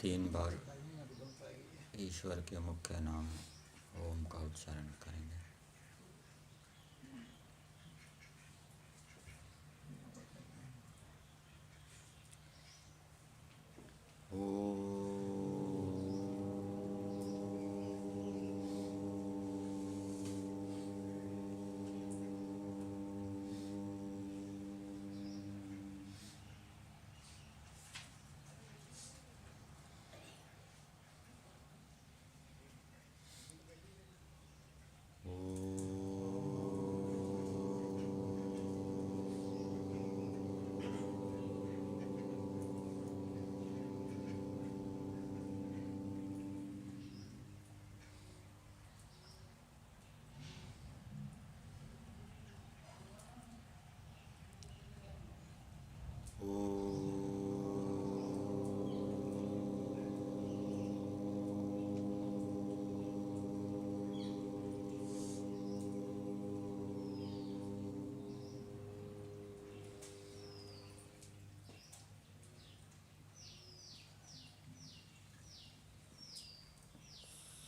3 बार ईश्वर के मुख्य नाम ओम का उच्चारण करेंगे।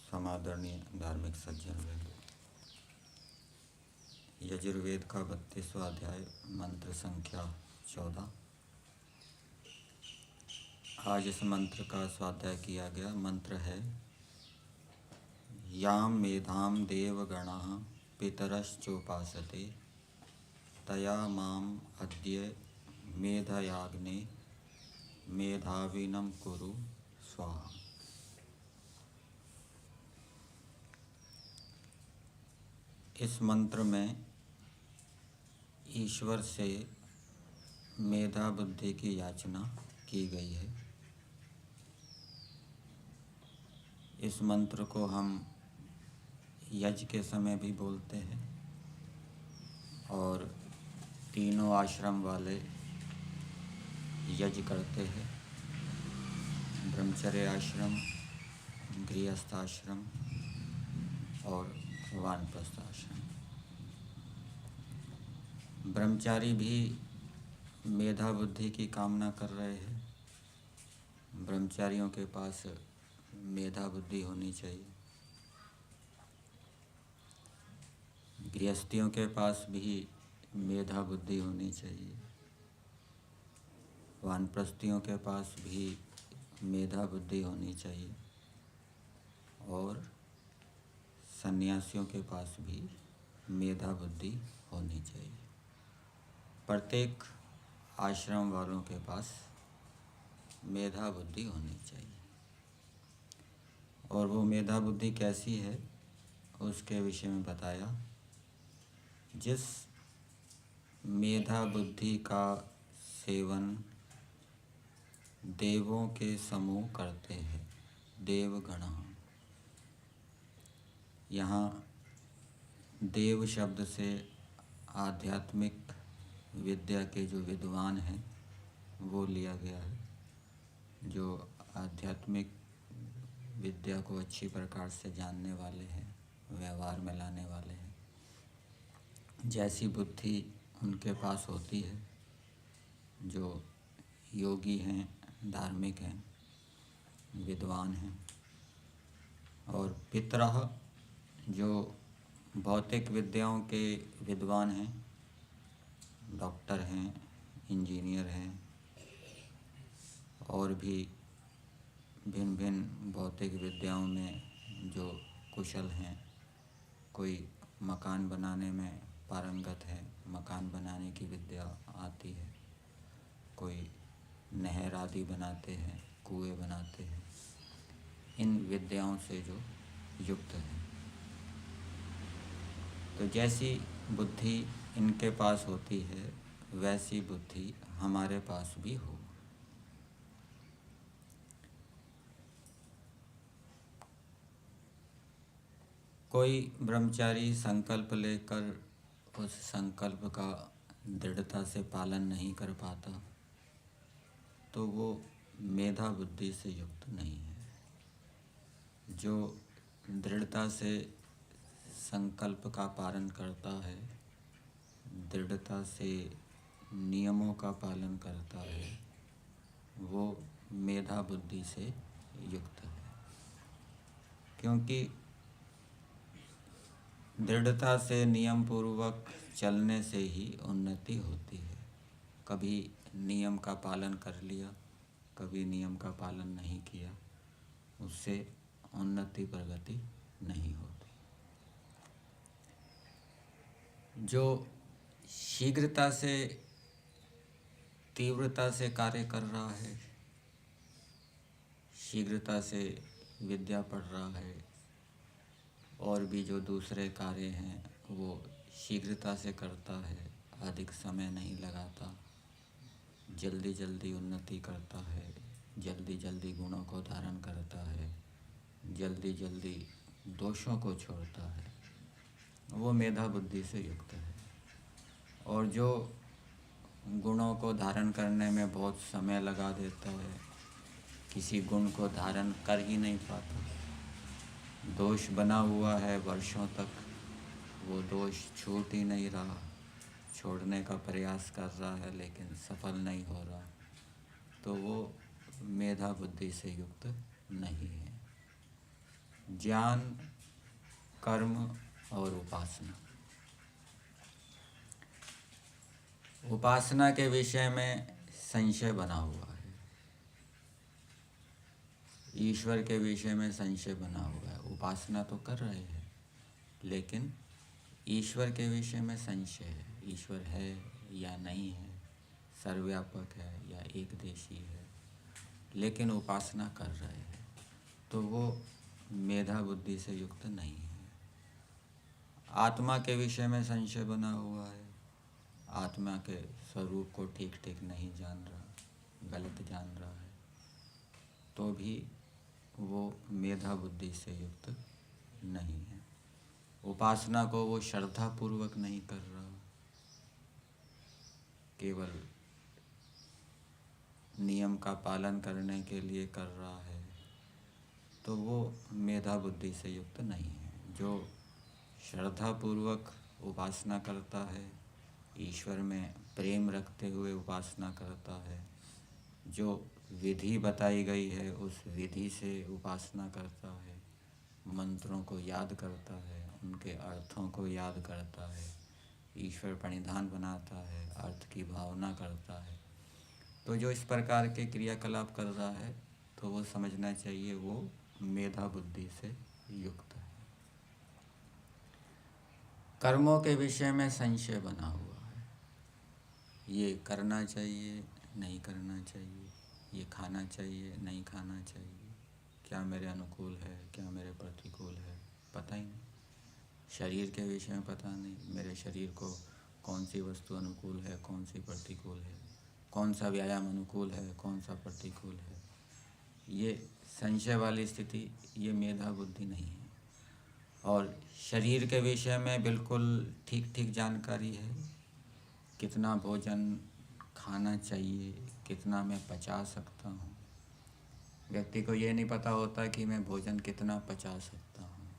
समादरणीय धार्मिक सज्जन वृंद, यजुर्वेद का 32वां अध्याय मंत्र संख्या 14। आज इस मंत्र का स्वाध्याय किया गया। मंत्र है याम मेधाम देवगणाः पितरश्चोपासते तया माम अद्य मेधयाग्ने मेधाविनं कुरु स्वाहा। इस मंत्र में ईश्वर से मेधा बुद्धि की याचना की गई है। इस मंत्र को हम यज्ञ के समय भी बोलते हैं और तीनों आश्रम वाले यज्ञ करते हैं। ब्रह्मचर्य आश्रम, गृहस्थ आश्रम और वानप्रस्थ आश्रम। ब्रह्मचारी भी मेधा बुद्धि की कामना कर रहे हैं। ब्रह्मचारियों के पास मेधा बुद्धि होनी चाहिए। गृहस्थियों के पास भी मेधा बुद्धि होनी चाहिए। वानप्रस्थियों के पास भी मेधा बुद्धि होनी चाहिए और सन्यासियों के पास भी मेधा बुद्धि होनी चाहिए। प्रत्येक आश्रम वालों के पास मेधा बुद्धि होनी चाहिए। और वो मेधा बुद्धि कैसी है उसके विषय में बताया। जिस मेधा बुद्धि का सेवन देवों के समूह करते हैं, देवगण। यहाँ देव शब्द से आध्यात्मिक विद्या के जो विद्वान हैं वो लिया गया है, जो आध्यात्मिक विद्या को अच्छी प्रकार से जानने वाले हैं, व्यवहार में लाने वाले हैं। जैसी बुद्धि उनके पास होती है, जो योगी हैं, धार्मिक हैं, विद्वान हैं। और पितरः जो भौतिक विद्याओं के विद्वान हैं, डॉक्टर हैं, इंजीनियर हैं और भी भिन्न भिन्न भौतिक विद्याओं में जो कुशल हैं। कोई मकान बनाने में पारंगत है, मकान बनाने की विद्या आती है। कोई नहर आदि बनाते हैं, कुएं बनाते हैं। इन विद्याओं से जो युक्त हैं, तो जैसी बुद्धि इनके पास होती है वैसी बुद्धि हमारे पास भी हो। कोई ब्रह्मचारी संकल्प लेकर उस संकल्प का दृढ़ता से पालन नहीं कर पाता तो वो मेधा बुद्धि से युक्त नहीं है। जो दृढ़ता से संकल्प का पालन करता है, दृढ़ता से नियमों का पालन करता है, वो मेधा बुद्धि से युक्त है, क्योंकि दृढ़ता से नियम पूर्वक चलने से ही उन्नति होती है। कभी नियम का पालन कर लिया, कभी नियम का पालन नहीं किया, उससे उन्नति प्रगति नहीं होती। जो शीघ्रता से तीव्रता से कार्य कर रहा है, शीघ्रता से विद्या पढ़ रहा है, और भी जो दूसरे कार्य हैं वो शीघ्रता से करता है, अधिक समय नहीं लगाता, जल्दी जल्दी उन्नति करता है, जल्दी जल्दी गुणों को धारण करता है, जल्दी जल्दी दोषों को छोड़ता है, वो मेधा बुद्धि से युक्त है। और जो गुणों को धारण करने में बहुत समय लगा देता है, किसी गुण को धारण कर ही नहीं पाता, दोष बना हुआ है वर्षों तक, वो दोष छूट ही नहीं रहा, छोड़ने का प्रयास कर रहा है लेकिन सफल नहीं हो रहा, तो वो मेधा बुद्धि से युक्त नहीं है। ज्ञान, कर्म और उपासना। उपासना के विषय में संशय बना हुआ है, ईश्वर के विषय में संशय बना हुआ है। उपासना तो कर रहे हैं लेकिन ईश्वर के विषय में संशय है, ईश्वर है या नहीं है, सर्वव्यापक है या एकदेशी है, लेकिन उपासना कर रहे हैं, तो वो मेधा बुद्धि से युक्त नहीं है। आत्मा के विषय में संशय बना हुआ है, आत्मा के स्वरूप को ठीक ठीक नहीं जान रहा, गलत जान रहा है, तो भी वो मेधा बुद्धि से युक्त नहीं है। उपासना को वो श्रद्धा पूर्वक नहीं कर रहा, केवल नियम का पालन करने के लिए कर रहा है, तो वो मेधा बुद्धि से युक्त नहीं है। जो श्रद्धा पूर्वक उपासना करता है, ईश्वर में प्रेम रखते हुए उपासना करता है, जो विधि बताई गई है उस विधि से उपासना करता है, मंत्रों को याद करता है, उनके अर्थों को याद करता है, ईश्वर प्रणिधान बनाता है, अर्थ की भावना करता है, तो जो इस प्रकार के क्रियाकलाप कर रहा है तो वो समझना चाहिए वो मेधा बुद्धि से युक्त है। कर्मों के विषय में संशय बना हुआ है, ये करना चाहिए नहीं करना चाहिए, ये खाना चाहिए नहीं खाना चाहिए, क्या मेरे अनुकूल है क्या मेरे प्रतिकूल है, पता ही नहीं। शरीर के विषय में पता नहीं, मेरे शरीर को कौन सी वस्तु अनुकूल है कौन सी प्रतिकूल है, कौन सा व्यायाम अनुकूल है कौन सा प्रतिकूल है, ये संशय वाली स्थिति, ये मेधा बुद्धि नहीं है। और शरीर के विषय में बिल्कुल ठीक ठीक जानकारी है, कितना भोजन खाना चाहिए, कितना मैं पचा सकता हूँ। व्यक्ति को ये नहीं पता होता कि मैं भोजन कितना पचा सकता हूँ,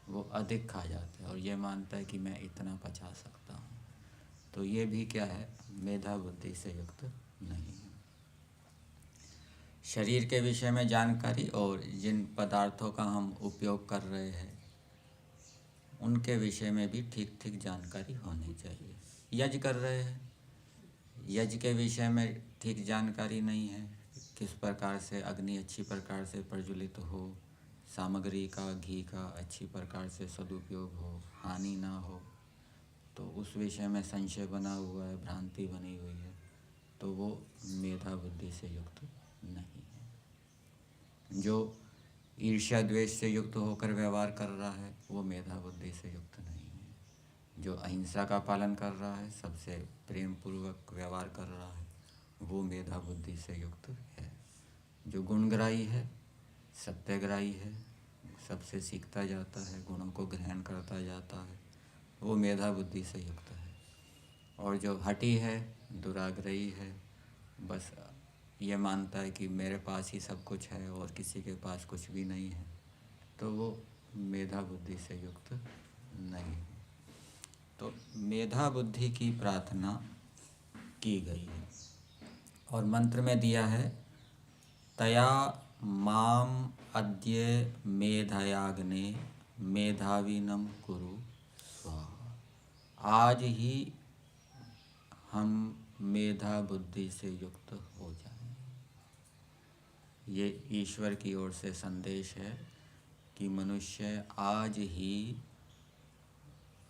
वो अधिक खा जाता है और ये मानता है कि मैं इतना पचा सकता हूँ, तो ये भी क्या है, मेधा बुद्धि से युक्त नहीं है। शरीर के विषय में जानकारी और जिन पदार्थों का हम उपयोग कर रहे हैं उनके विषय में भी ठीक ठीक जानकारी होनी चाहिए। यज्ञ कर रहे हैं, यज्ञ के विषय में ठीक जानकारी नहीं है, किस प्रकार से अग्नि अच्छी प्रकार से प्रज्वलित हो, सामग्री का घी का अच्छी प्रकार से सदुपयोग हो, हानि ना हो, तो उस विषय में संशय बना हुआ है, भ्रांति बनी हुई है, तो वो मेधा बुद्धि से युक्त नहीं है। जो ईर्ष्या द्वेष से युक्त होकर व्यवहार कर रहा है वो मेधा बुद्धि से युक्त नहीं है। जो अहिंसा का पालन कर रहा है, सबसे प्रेम पूर्वक व्यवहार कर रहा है, वो मेधा बुद्धि से युक्त है। जो गुणग्राही है, सत्यग्राही है, सबसे सीखता जाता है, गुणों को ग्रहण करता जाता है, वो मेधा बुद्धि से युक्त है। और जो हठी है, दुराग्रही है, बस ये मानता है कि मेरे पास ही सब कुछ है और किसी के पास कुछ भी नहीं है, तो वो मेधा बुद्धि से युक्त नहीं है। तो मेधा बुद्धि की प्रार्थना की गई है और मंत्र में दिया है, तया माम अद्य मेधयाग्ने मेधाविनं कुरु स्वाहा। आज ही हम मेधा बुद्धि से युक्त हो जाएं। ये ईश्वर की ओर से संदेश है कि मनुष्य आज ही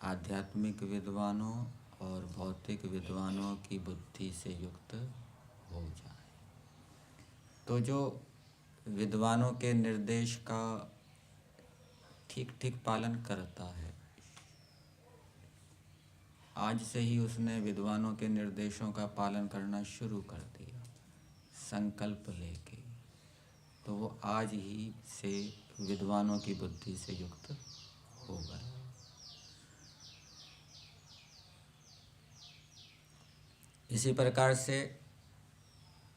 आध्यात्मिक विद्वानों और भौतिक विद्वानों की बुद्धि से युक्त हो जाए। तो जो विद्वानों के निर्देश का ठीक ठीक पालन करता है, आज से ही उसने विद्वानों के निर्देशों का पालन करना शुरू कर दिया संकल्प लेके, तो वो आज ही से विद्वानों की बुद्धि से युक्त हो गया। इसी प्रकार से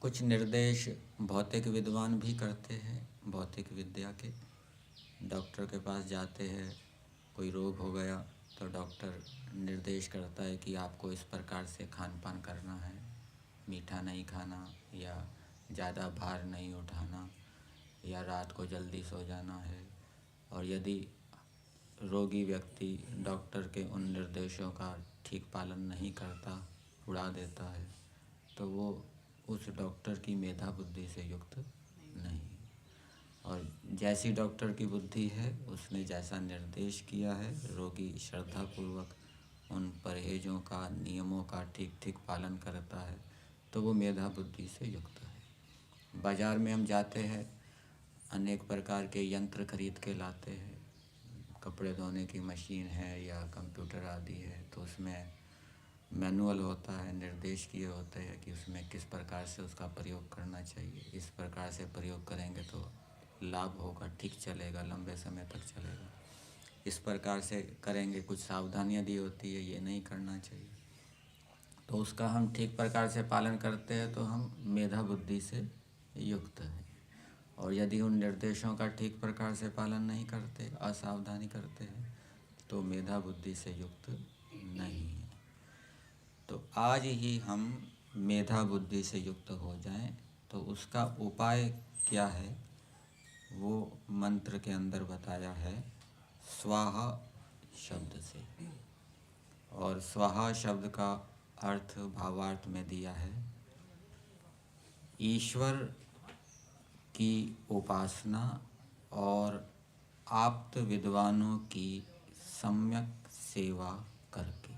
कुछ निर्देश भौतिक विद्वान भी करते हैं। भौतिक विद्या के डॉक्टर के पास जाते हैं, कोई रोग हो गया तो डॉक्टर निर्देश करता है कि आपको इस प्रकार से खान पान करना है, मीठा नहीं खाना या ज़्यादा भार नहीं उठाना या रात को जल्दी सो जाना है। और यदि रोगी व्यक्ति डॉक्टर के उन निर्देशों का ठीक पालन नहीं करता, उड़ा देता है, तो वो उस डॉक्टर की मेधा बुद्धि से युक्त नहीं। और जैसी डॉक्टर की बुद्धि है, उसने जैसा निर्देश किया है, रोगी श्रद्धापूर्वक उन परहेजों का, नियमों का ठीक ठीक पालन करता है, तो वो मेधा बुद्धि से युक्त है। बाज़ार में हम जाते हैं, अनेक प्रकार के यंत्र खरीद के लाते हैं, कपड़े धोने की मशीन है या कंप्यूटर आदि है, तो उसमें मैनुअल होता है, निर्देश किए होते हैं कि उसमें किस प्रकार से उसका प्रयोग करना चाहिए। इस प्रकार से प्रयोग करेंगे तो लाभ होगा, ठीक चलेगा, लंबे समय तक चलेगा। इस प्रकार से करेंगे, कुछ सावधानियां दी होती है, ये नहीं करना चाहिए। तो उसका हम ठीक प्रकार से पालन करते हैं तो हम मेधा बुद्धि से युक्त हैं। और यदि उन निर्देशों का ठीक प्रकार से पालन नहीं करते, असावधानी करते हैं, तो मेधा बुद्धि से युक्त नहीं है। तो आज ही हम मेधा बुद्धि से युक्त हो जाएं। तो उसका उपाय क्या है, वो मंत्र के अंदर बताया है स्वाहा शब्द से। और स्वाहा शब्द का अर्थ भावार्थ में दिया है ईश्वर की उपासना और आप्त विद्वानों की सम्यक सेवा करके।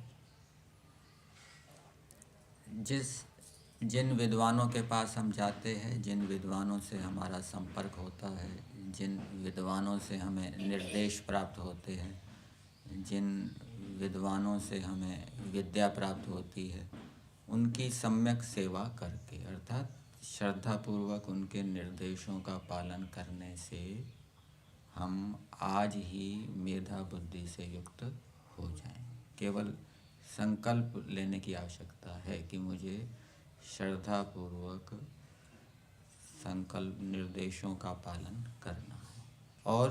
जिन विद्वानों के पास हम जाते हैं, जिन विद्वानों से हमारा संपर्क होता है, जिन विद्वानों से हमें निर्देश प्राप्त होते हैं, जिन विद्वानों से हमें विद्या प्राप्त होती है, उनकी सम्यक सेवा करके, अर्थात श्रद्धापूर्वक उनके निर्देशों का पालन करने से हम आज ही मेधा बुद्धि से युक्त हो जाएं। केवल संकल्प लेने की आवश्यकता है कि मुझे श्रद्धापूर्वक संकल्प निर्देशों का पालन करना है। और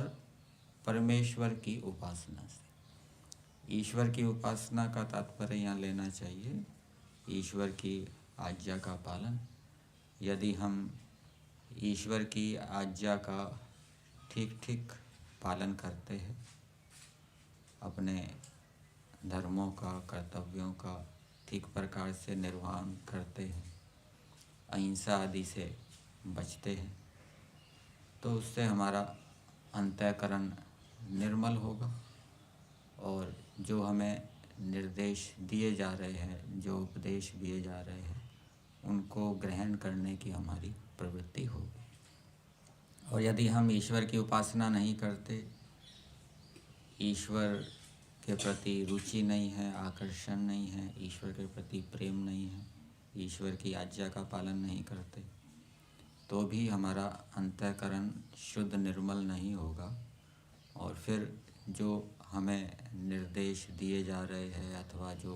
परमेश्वर की उपासना से, ईश्वर की उपासना का तात्पर्य यहाँ लेना चाहिए ईश्वर की आज्ञा का पालन। यदि हम ईश्वर की आज्ञा का ठीक ठीक पालन करते हैं, अपने धर्मों का, कर्तव्यों का ठीक प्रकार से निर्वहन करते हैं, अहिंसा आदि से बचते हैं, तो उससे हमारा अंतःकरण निर्मल होगा। और जो हमें निर्देश दिए जा रहे हैं, जो उपदेश दिए जा रहे हैं, उनको ग्रहण करने की हमारी प्रवृत्ति होगी। और यदि हम ईश्वर की उपासना नहीं करते, ईश्वर के प्रति रुचि नहीं है, आकर्षण नहीं है, ईश्वर के प्रति प्रेम नहीं है, ईश्वर की आज्ञा का पालन नहीं करते, तो भी हमारा अंतःकरण शुद्ध निर्मल नहीं होगा। और फिर जो हमें निर्देश दिए जा रहे हैं अथवा जो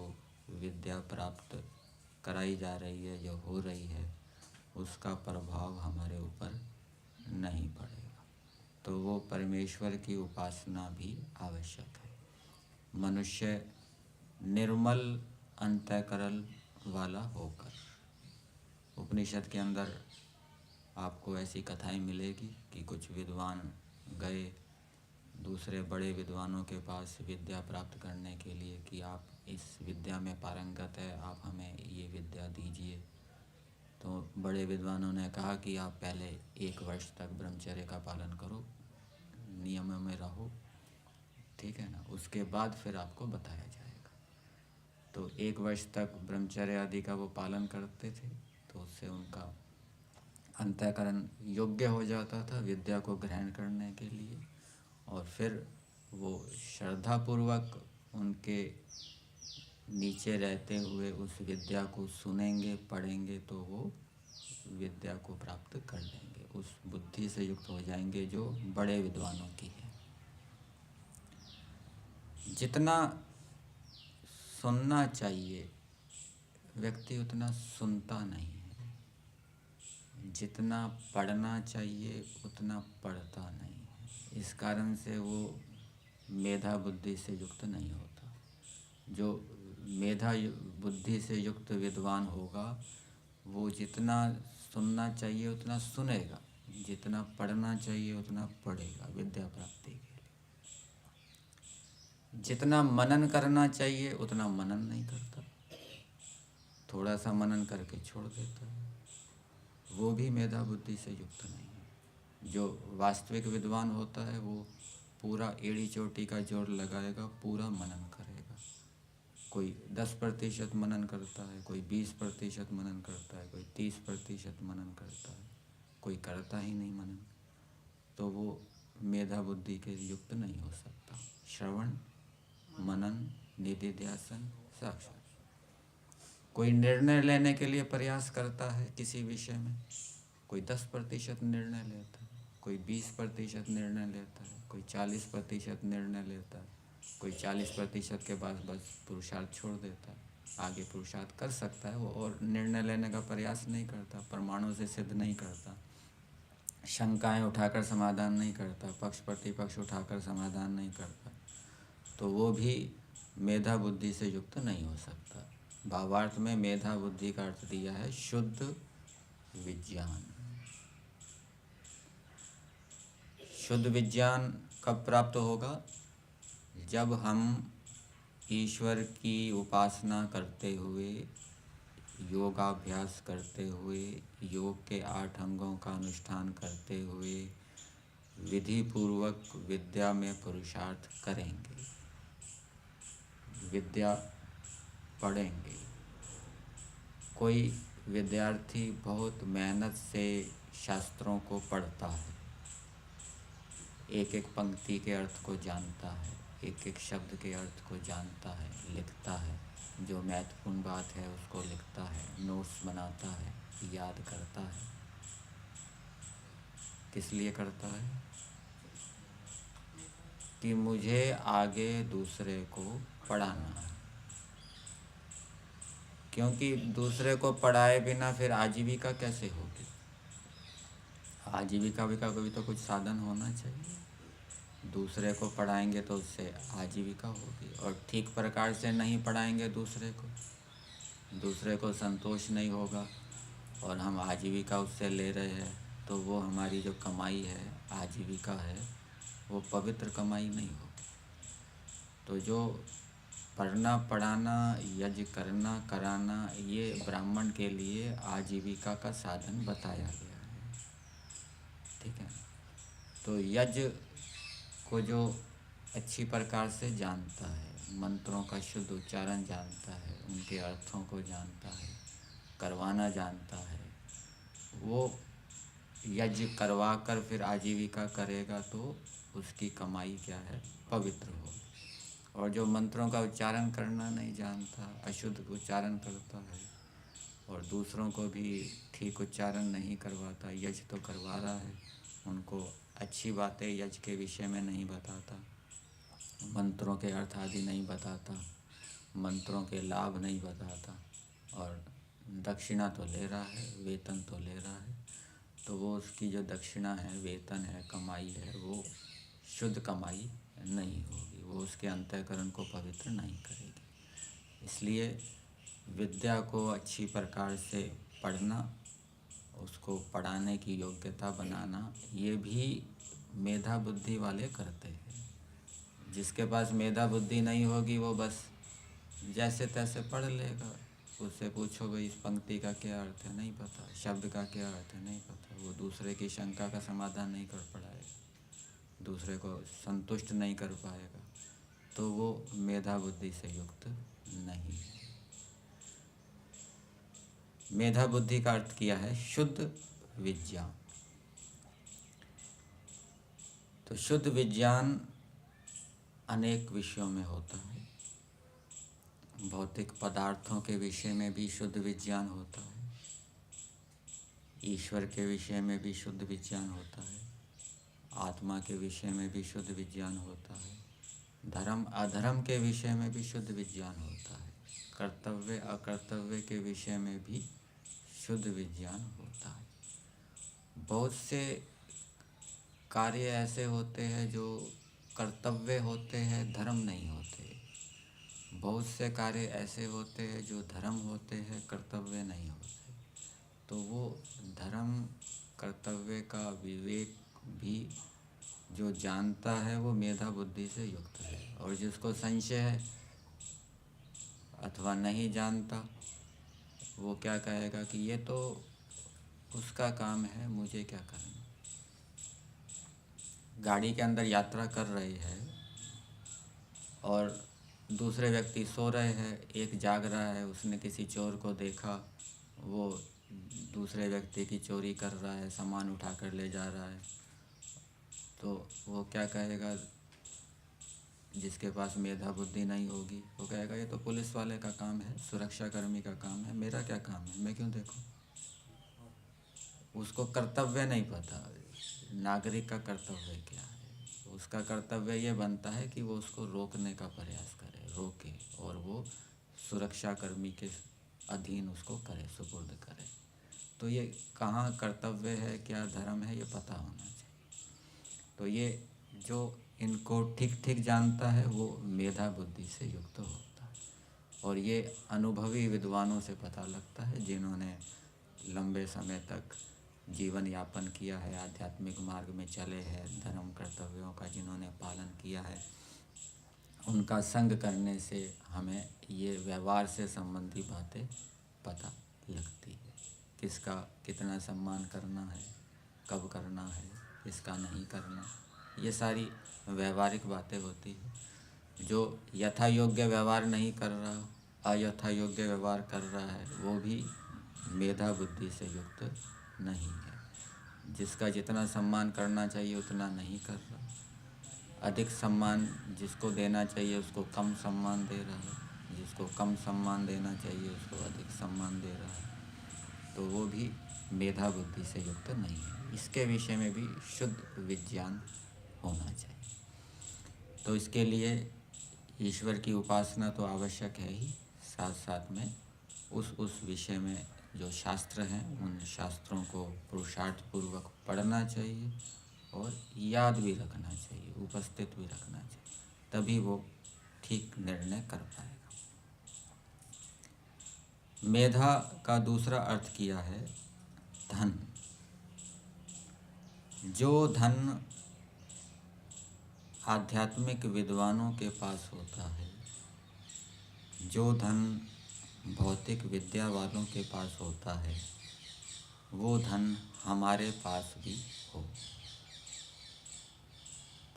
विद्या प्राप्त कराई जा रही है, जो हो रही है, उसका प्रभाव हमारे ऊपर नहीं पड़ेगा। तो वो परमेश्वर की उपासना भी आवश्यक है। मनुष्य निर्मल अंतःकरण वाला होकर, उपनिषद के अंदर आपको ऐसी कथाएं मिलेगी कि कुछ विद्वान गए दूसरे बड़े विद्वानों के पास विद्या प्राप्त करने के लिए कि आप इस विद्या में पारंगत है, आप हमें ये विद्या दीजिए। तो बड़े विद्वानों ने कहा कि आप पहले 1 वर्ष तक ब्रह्मचर्य का पालन करो, नियम में रहो, ठीक है ना, उसके बाद फिर आपको बताया जाएगा। तो 1 वर्ष तक ब्रह्मचर्य आदि का वो पालन करते थे, तो उससे उनका अंतःकरण योग्य हो जाता था विद्या को ग्रहण करने के लिए, और फिर वो श्रद्धापूर्वक उनके नीचे रहते हुए उस विद्या को सुनेंगे, पढ़ेंगे, तो वो विद्या को प्राप्त कर लेंगे, उस बुद्धि से युक्त हो जाएंगे जो बड़े विद्वानों की है। जितना सुनना चाहिए व्यक्ति उतना सुनता नहीं है, जितना पढ़ना चाहिए उतना पढ़ता नहीं है। इस कारण से वो मेधा बुद्धि से युक्त नहीं होता। जो मेधा बुद्धि से युक्त विद्वान होगा वो जितना सुनना चाहिए उतना सुनेगा, जितना पढ़ना चाहिए उतना पढ़ेगा विद्या प्राप्ति के लिए। जितना मनन करना चाहिए उतना मनन नहीं करता, थोड़ा सा मनन करके छोड़ देता है, वो भी मेधा बुद्धि से युक्त नहीं है। जो वास्तविक विद्वान होता है वो पूरा एड़ी चोटी का जोर लगाएगा, पूरा मनन करेगा। कोई 10% मनन करता है, कोई 20% मनन करता है, कोई 30% मनन करता है, कोई करता ही नहीं मनन, तो वो मेधा बुद्धि के युक्त नहीं हो सकता। श्रवण, मनन, निधिध्यासन, साक्षात। कोई निर्णय लेने के लिए प्रयास करता है किसी विषय में, कोई 10% निर्णय लेता है, कोई 20% निर्णय लेता है, कोई 40% निर्णय लेता है, कोई 40% के बाद बस पुरुषार्थ छोड़ देता है। आगे पुरुषार्थ कर सकता है वो, और निर्णय लेने का प्रयास नहीं करता, प्रमाणों से सिद्ध नहीं करता, शंकाएं उठाकर समाधान नहीं करता, पक्ष प्रतिपक्ष उठाकर समाधान नहीं करता, तो वो भी मेधा बुद्धि से युक्त नहीं हो सकता। भावार्थ में मेधा बुद्धि का अर्थ दिया है शुद्ध विज्ञान। शुद्ध विज्ञान कब प्राप्त होगा? जब हम ईश्वर की उपासना करते हुए, योगाभ्यास करते हुए, योग के 8 अंगों का अनुष्ठान करते हुए विधि पूर्वक विद्या में पुरुषार्थ करेंगे, विद्या पढ़ेंगे। कोई विद्यार्थी बहुत मेहनत से शास्त्रों को पढ़ता है, एक एक पंक्ति के अर्थ को जानता है, एक एक शब्द के अर्थ को जानता है, लिखता है, जो महत्वपूर्ण बात है उसको लिखता है, नोट्स बनाता है, याद करता है। किस लिए करता है? कि मुझे आगे दूसरे को पढ़ाना है, क्योंकि दूसरे को पढ़ाए बिना फिर आजीविका कैसे होगी? आजीविका का भी तो कुछ साधन होना चाहिए। दूसरे को पढ़ाएंगे तो उससे आजीविका होगी, और ठीक प्रकार से नहीं पढ़ाएंगे दूसरे को संतोष नहीं होगा, और हम आजीविका उससे ले रहे हैं, तो वो हमारी जो कमाई है, आजीविका है, वो पवित्र कमाई नहीं होगी। तो जो पढ़ना, पढ़ाना, यज्ञ करना, कराना, ये ब्राह्मण के लिए आजीविका का साधन बताया गया है, ठीक है। तो यज्ञ को जो अच्छी प्रकार से जानता है, मंत्रों का शुद्ध उच्चारण जानता है, उनके अर्थों को जानता है, करवाना जानता है, वो यज्ञ करवा कर फिर आजीविका करेगा तो उसकी कमाई क्या है? पवित्र हो। और जो मंत्रों का उच्चारण करना नहीं जानता, अशुद्ध उच्चारण करता है, और दूसरों को भी ठीक उच्चारण नहीं करवाता, यज्ञ तो करवा रहा है, उनको अच्छी बातें यज्ञ के विषय में नहीं बताता, मंत्रों के अर्थ आदि नहीं बताता, मंत्रों के लाभ नहीं बताता, और दक्षिणा तो ले रहा है, वेतन तो ले रहा है, तो वो उसकी जो दक्षिणा है, वेतन है, कमाई है, वो शुद्ध कमाई नहीं होगी, वो उसके अंतःकरण को पवित्र नहीं करेगी। इसलिए विद्या को अच्छी प्रकार से पढ़ना उसको पढ़ाने की योग्यता बनाना, ये भी मेधा बुद्धि वाले करते हैं। जिसके पास मेधा बुद्धि नहीं होगी वो बस जैसे तैसे पढ़ लेगा। उससे पूछो भाई इस पंक्ति का क्या अर्थ है, नहीं पता, शब्द का क्या अर्थ है, नहीं पता। वो दूसरे की शंका का समाधान नहीं कर पाएगा, दूसरे को संतुष्ट नहीं कर पाएगा, तो वो मेधा बुद्धि से युक्त नहीं है। मेधा बुद्धि का अर्थ किया है शुद्ध विज्ञान। तो शुद्ध विज्ञान अनेक विषयों में होता है। भौतिक पदार्थों के विषय में भी शुद्ध विज्ञान होता है, ईश्वर के विषय में भी शुद्ध विज्ञान होता है, आत्मा के विषय में भी शुद्ध विज्ञान होता है, धर्म अधर्म के विषय में भी शुद्ध विज्ञान होता है, कर्तव्य अकर्तव्य के विषय में भी शुद्ध विज्ञान होता है। बहुत से कार्य ऐसे होते हैं जो कर्तव्य होते हैं, धर्म नहीं होते। बहुत से कार्य ऐसे होते हैं जो धर्म होते हैं, कर्तव्य नहीं होते। तो वो धर्म कर्तव्य का विवेक भी जो जानता है वो मेधा बुद्धि से युक्त है। और जिसको संशय है अथवा नहीं जानता, वो क्या कहेगा कि ये तो उसका काम है, मुझे क्या करना। गाड़ी के अंदर यात्रा कर रही है और दूसरे व्यक्ति सो रहे हैं, एक जाग रहा है, उसने किसी चोर को देखा, वो दूसरे व्यक्ति की चोरी कर रहा है, सामान उठा कर ले जा रहा है, तो वो क्या कहेगा? जिसके पास मेधा बुद्धि नहीं होगी वो कहेगा ये तो पुलिस वाले का काम है, सुरक्षा कर्मी का काम है, मेरा क्या काम है, मैं क्यों देखूं। उसको कर्तव्य नहीं पता, नागरिक का कर्तव्य क्या है। उसका कर्तव्य ये बनता है कि वो उसको रोकने का प्रयास करे, रोके, और वो सुरक्षा कर्मी के अधीन उसको करे, सुपुर्द करे। तो ये कहाँ कर्तव्य है, क्या धर्म है, ये पता होना चाहिए। तो ये जो इनको ठीक ठीक जानता है वो मेधा बुद्धि से युक्त होता है। और ये अनुभवी विद्वानों से पता लगता है, जिन्होंने लंबे समय तक जीवन यापन किया है, आध्यात्मिक मार्ग में चले हैं, धर्म कर्तव्यों का जिन्होंने पालन किया है, उनका संग करने से हमें ये व्यवहार से संबंधी बातें पता लगती है। किसका कितना सम्मान करना है, कब करना है, किसका नहीं करना, ये सारी व्यवहारिक बातें होती है। जो यथा योग्य व्यवहार नहीं कर रहा, अयथा योग्य व्यवहार कर रहा है, वो भी मेधा बुद्धि से युक्त नहीं है। जिसका जितना सम्मान करना चाहिए उतना नहीं कर रहा, अधिक सम्मान जिसको देना चाहिए उसको कम सम्मान दे रहा है, जिसको कम सम्मान देना चाहिए उसको अधिक सम्मान दे रहा है, तो वो भी मेधा बुद्धि से युक्त नहीं है। इसके विषय में भी शुद्ध विज्ञान होना चाहिए। तो इसके लिए ईश्वर की उपासना तो आवश्यक है ही, साथ साथ में उस विषय में जो शास्त्र हैं उन शास्त्रों को पुरुषार्थपूर्वक पढ़ना चाहिए और याद भी रखना चाहिए, उपस्थित भी रखना चाहिए, तभी वो ठीक निर्णय कर पाएगा। मेधा का दूसरा अर्थ किया है धन। जो धन आध्यात्मिक विद्वानों के पास होता है, जो धन भौतिक विद्या वालों के पास होता है, वो धन हमारे पास भी हो।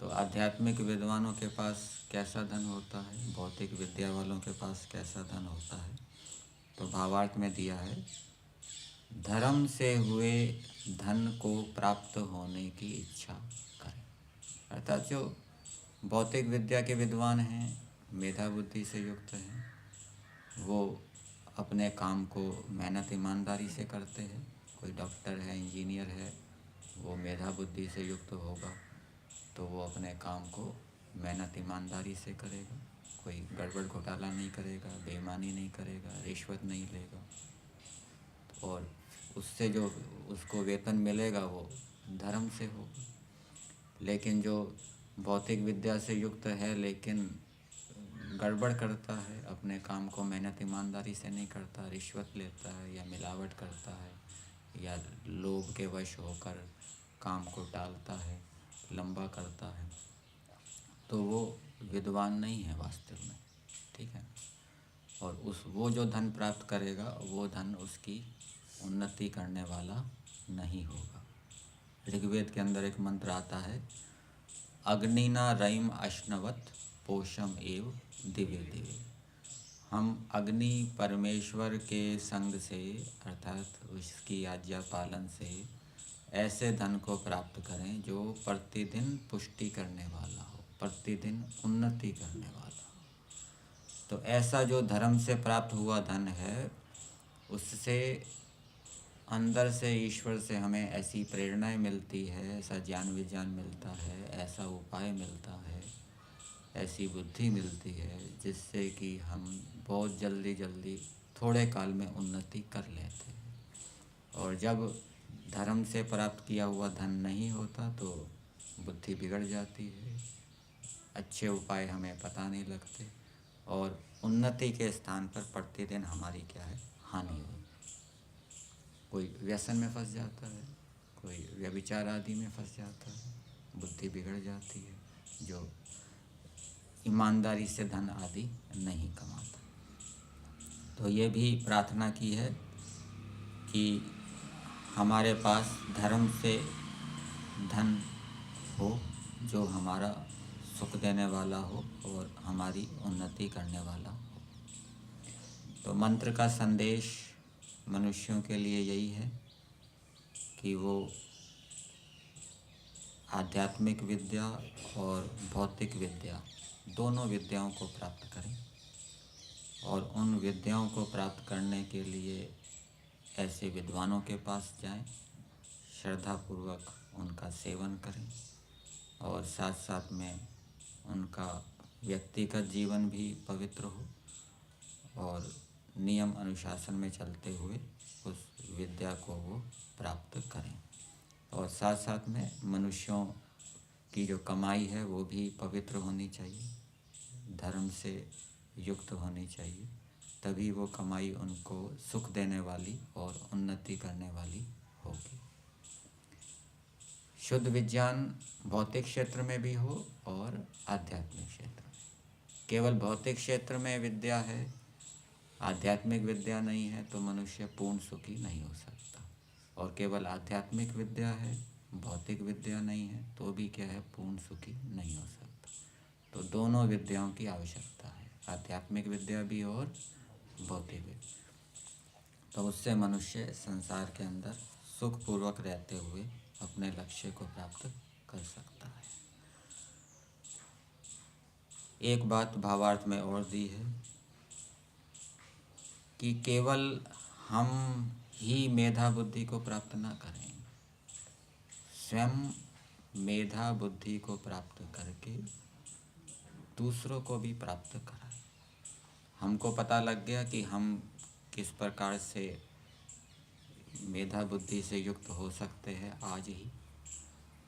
तो आध्यात्मिक विद्वानों के पास कैसा धन होता है, भौतिक विद्या वालों के पास कैसा धन होता है? तो भावार्थ में दिया है, धर्म से हुए धन को प्राप्त होने की इच्छा करें। अर्थात जो भौतिक विद्या के विद्वान हैं, मेधा बुद्धि से युक्त हैं, वो अपने काम को मेहनत ईमानदारी से करते हैं। कोई डॉक्टर है, इंजीनियर है, वो मेधा बुद्धि से युक्त होगा तो वो अपने काम को मेहनत ईमानदारी से करेगा, कोई गड़बड़ घोटाला नहीं करेगा, बेईमानी नहीं करेगा, रिश्वत नहीं लेगा, और उससे जो उसको वेतन मिलेगा वो धर्म से होगा। लेकिन जो भौतिक विद्या से युक्त है लेकिन गड़बड़ करता है, अपने काम को मेहनत ईमानदारी से नहीं करता, रिश्वत लेता है या मिलावट करता है या लोभ के वश होकर काम को टालता है, लंबा करता है, तो वो विद्वान नहीं है वास्तव में, ठीक है। और वो जो धन प्राप्त करेगा वो धन उसकी उन्नति करने वाला नहीं होगा। ऋग्वेद के अंदर एक मंत्र आता है, अग्निना रयिम अश्नवत पोषम एव दिव्य दिव्य। हम अग्नि परमेश्वर के संग से अर्थात उसकी आज्ञा पालन से ऐसे धन को प्राप्त करें जो प्रतिदिन पुष्टि करने वाला हो, प्रतिदिन उन्नति करने वाला हो। तो ऐसा जो धर्म से प्राप्त हुआ धन है, उससे अंदर से ईश्वर से हमें ऐसी प्रेरणाएं मिलती है, ऐसा ज्ञान विज्ञान मिलता है, ऐसा उपाय मिलता है, ऐसी बुद्धि मिलती है जिससे कि हम बहुत जल्दी थोड़े काल में उन्नति कर लेते हैं। और जब धर्म से प्राप्त किया हुआ धन नहीं होता तो बुद्धि बिगड़ जाती है, अच्छे उपाय हमें पता नहीं लगते और उन्नति के स्थान पर प्रतिदिन हमारी क्या है, हानि होती है। कोई व्यसन में फंस जाता है, कोई व्यभिचार आदि में फंस जाता है, बुद्धि बिगड़ जाती है, जो ईमानदारी से धन आदि नहीं कमाता। तो ये भी प्रार्थना की है कि हमारे पास धर्म से धन हो जो हमारा सुख देने वाला हो और हमारी उन्नति करने वाला हो। तो मंत्र का संदेश मनुष्यों के लिए यही है कि वो आध्यात्मिक विद्या और भौतिक विद्या दोनों विद्याओं को प्राप्त करें और उन विद्याओं को प्राप्त करने के लिए ऐसे विद्वानों के पास जाएं, श्रद्धापूर्वक उनका सेवन करें और साथ साथ में उनका व्यक्तिगत जीवन भी पवित्र हो और नियम अनुशासन में चलते हुए उस विद्या को वो प्राप्त करें। और साथ साथ में मनुष्यों की जो कमाई है वो भी पवित्र होनी चाहिए, धर्म से युक्त होनी चाहिए, तभी वो कमाई उनको सुख देने वाली और उन्नति करने वाली होगी। शुद्ध विज्ञान भौतिक क्षेत्र में भी हो और आध्यात्मिक क्षेत्र में। केवल भौतिक क्षेत्र में विद्या है, आध्यात्मिक विद्या नहीं है तो मनुष्य पूर्ण सुखी नहीं हो सकता। और केवल आध्यात्मिक विद्या है, भौतिक विद्या नहीं है तो भी क्या है, पूर्ण सुखी नहीं हो सकता। तो दोनों विद्याओं की आवश्यकता है, आध्यात्मिक विद्या भी और भौतिक विद्या। तो उससे मनुष्य संसार के अंदर सुखपूर्वक रहते हुए अपने लक्ष्य को प्राप्त कर सकता है। एक बात भावार्थ में और दी है कि केवल हम ही मेधा बुद्धि को प्राप्त ना करें, स्वयं मेधा बुद्धि को प्राप्त करके दूसरों को भी प्राप्त कराएं। हमको पता लग गया कि हम किस प्रकार से मेधा बुद्धि से युक्त हो सकते हैं आज ही,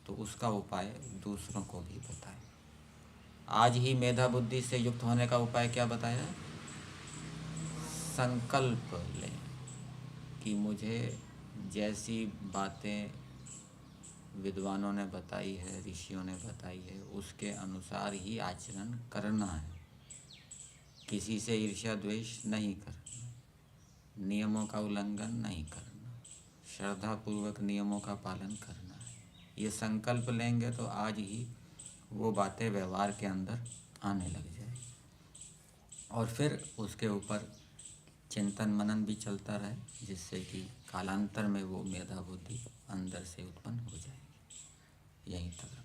तो उसका उपाय दूसरों को भी बताएं। आज ही मेधा बुद्धि से युक्त होने का उपाय क्या बताया? संकल्प लें कि मुझे जैसी बातें विद्वानों ने बताई है, ऋषियों ने बताई है, उसके अनुसार ही आचरण करना है। किसी से ईर्ष्या द्वेष नहीं करना, नियमों का उल्लंघन नहीं करना, श्रद्धापूर्वक नियमों का पालन करना है। ये संकल्प लेंगे तो आज ही वो बातें व्यवहार के अंदर आने लग जाएगी और फिर उसके ऊपर चिंतन मनन भी चलता रहे, जिससे कि कालांतर में वो मेधा बुद्धि अंदर से उत्पन्न हो जाएगी। यहीं तक।